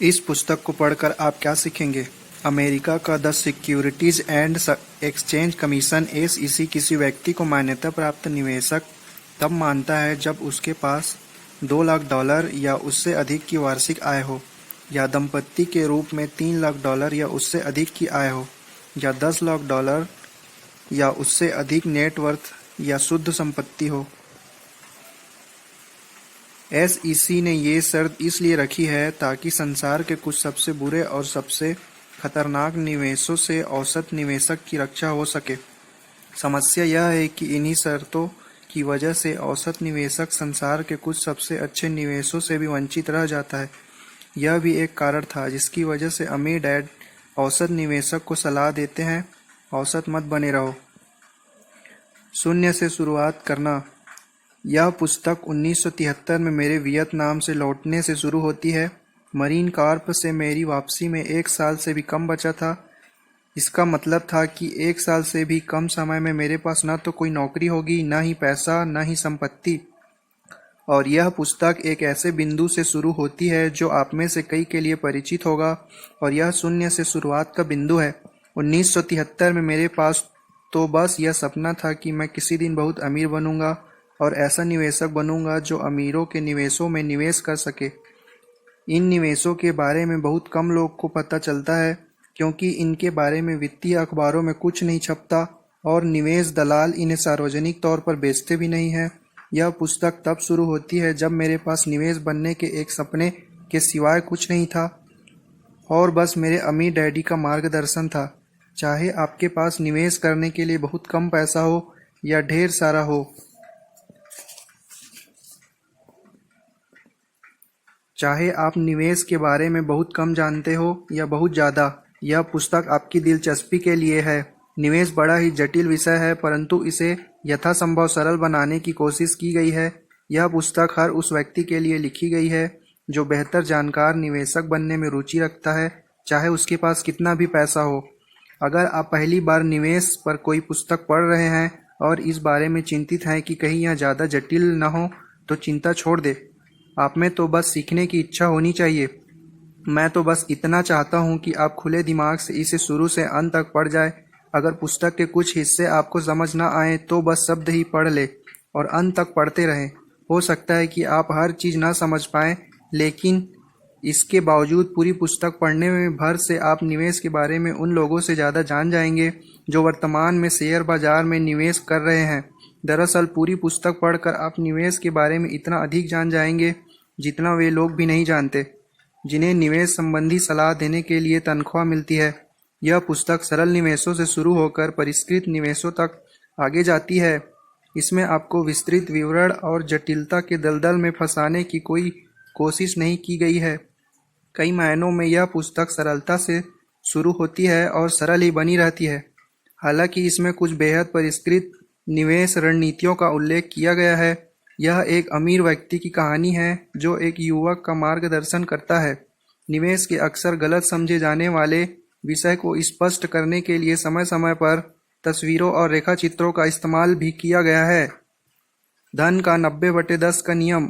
इस पुस्तक को पढ़कर आप क्या सीखेंगे? अमेरिका का the securities and exchange commission (SEC) किसी व्यक्ति को मान्यता प्राप्त निवेशक तब मानता है जब उसके पास $2 लाख या उससे अधिक की वार्षिक आय हो, या दंपत्ति के रूप में $3 लाख या उससे अधिक की आय हो, या $10 लाख या उससे अधिक नेटवर्थ या शुद्ध संपत्ति हो। SEC ने ये शर्त इसलिए रखी है ताकि संसार के कुछ सबसे बुरे और सबसे खतरनाक निवेशों से औसत निवेशक की रक्षा हो सके। समस्या यह है कि इन्हीं शर्तों की वजह से औसत निवेशक संसार के कुछ सबसे अच्छे निवेशों से भी वंचित रह जाता है। यह भी एक कारण था जिसकी वजह से अमीर डैड औसत निवेशक को सलाह देते हैं, औसत मत बने रहो। शून्य से शुरुआत करना। यह पुस्तक 1973 में मेरे वियतनाम से लौटने से शुरू होती है। मरीन कॉर्प्स से मेरी वापसी में 1 साल से भी कम बचा था। इसका मतलब था कि 1 साल से भी कम समय में मेरे पास न तो कोई नौकरी होगी, न ही पैसा, न ही संपत्ति। और यह पुस्तक एक ऐसे बिंदु से शुरू होती है जो आप में से कई के लिए परिचित होगा, और यह शून्य से शुरुआत का बिंदु है। 1973 में मेरे पास तो बस यह सपना था कि मैं किसी दिन बहुत अमीर बनूंगा और ऐसा निवेशक बनूंगा जो अमीरों के निवेशों में निवेश कर सके। इन निवेशों के बारे में बहुत कम लोग को पता चलता है क्योंकि इनके बारे में वित्तीय अखबारों में कुछ नहीं छपता और निवेश दलाल इन्हें सार्वजनिक तौर पर बेचते भी नहीं हैं। यह पुस्तक तब शुरू होती है जब मेरे पास निवेश बनने के एक सपने के सिवाय कुछ नहीं था और बस मेरे अमीर डैडी का मार्गदर्शन था। चाहे आपके पास निवेश करने के लिए बहुत कम पैसा हो या ढेर सारा हो, चाहे आप निवेश के बारे में बहुत कम जानते हो या बहुत ज़्यादा, यह पुस्तक आपकी दिलचस्पी के लिए है। निवेश बड़ा ही जटिल विषय है, परंतु इसे यथासंभव सरल बनाने की कोशिश की गई है। यह पुस्तक हर उस व्यक्ति के लिए लिखी गई है जो बेहतर जानकार निवेशक बनने में रुचि रखता है, चाहे उसके पास कितना भी पैसा हो। अगर आप पहली बार निवेश पर कोई पुस्तक पढ़ रहे हैं और इस बारे में चिंतित हैं कि कहीं यह ज़्यादा जटिल न हो, तो चिंता छोड़ दें। आप में तो बस सीखने की इच्छा होनी चाहिए। मैं तो बस इतना चाहता हूँ कि आप खुले दिमाग से इसे शुरू से अंत तक पढ़ जाए। अगर पुस्तक के कुछ हिस्से आपको समझ ना आए तो बस शब्द ही पढ़ ले और अंत तक पढ़ते रहें। हो सकता है कि आप हर चीज़ ना समझ पाएं, लेकिन इसके बावजूद पूरी पुस्तक पढ़ने में भर से आप निवेश के बारे में उन लोगों से ज़्यादा जान जाएंगे जो वर्तमान में शेयर बाजार में निवेश कर रहे हैं। दरअसल पूरी पुस्तक पढ़कर आप निवेश के बारे में इतना अधिक जान जाएंगे जितना वे लोग भी नहीं जानते जिन्हें निवेश संबंधी सलाह देने के लिए तनख्वाह मिलती है। यह पुस्तक सरल निवेशों से शुरू होकर परिष्कृत निवेशों तक आगे जाती है। इसमें आपको विस्तृत विवरण और जटिलता के दलदल में फंसाने की कोई कोशिश नहीं की गई है। कई मायनों में यह पुस्तक सरलता से शुरू होती है और सरल ही बनी रहती है। हालांकि इसमें कुछ बेहद परिष्कृत निवेश रणनीतियों का उल्लेख किया गया है। यह एक अमीर व्यक्ति की कहानी है जो एक युवक का मार्गदर्शन करता है। निवेश के अक्सर गलत समझे जाने वाले विषय को स्पष्ट करने के लिए समय समय पर तस्वीरों और रेखाचित्रों का इस्तेमाल भी किया गया है। धन का 90/10 का नियम।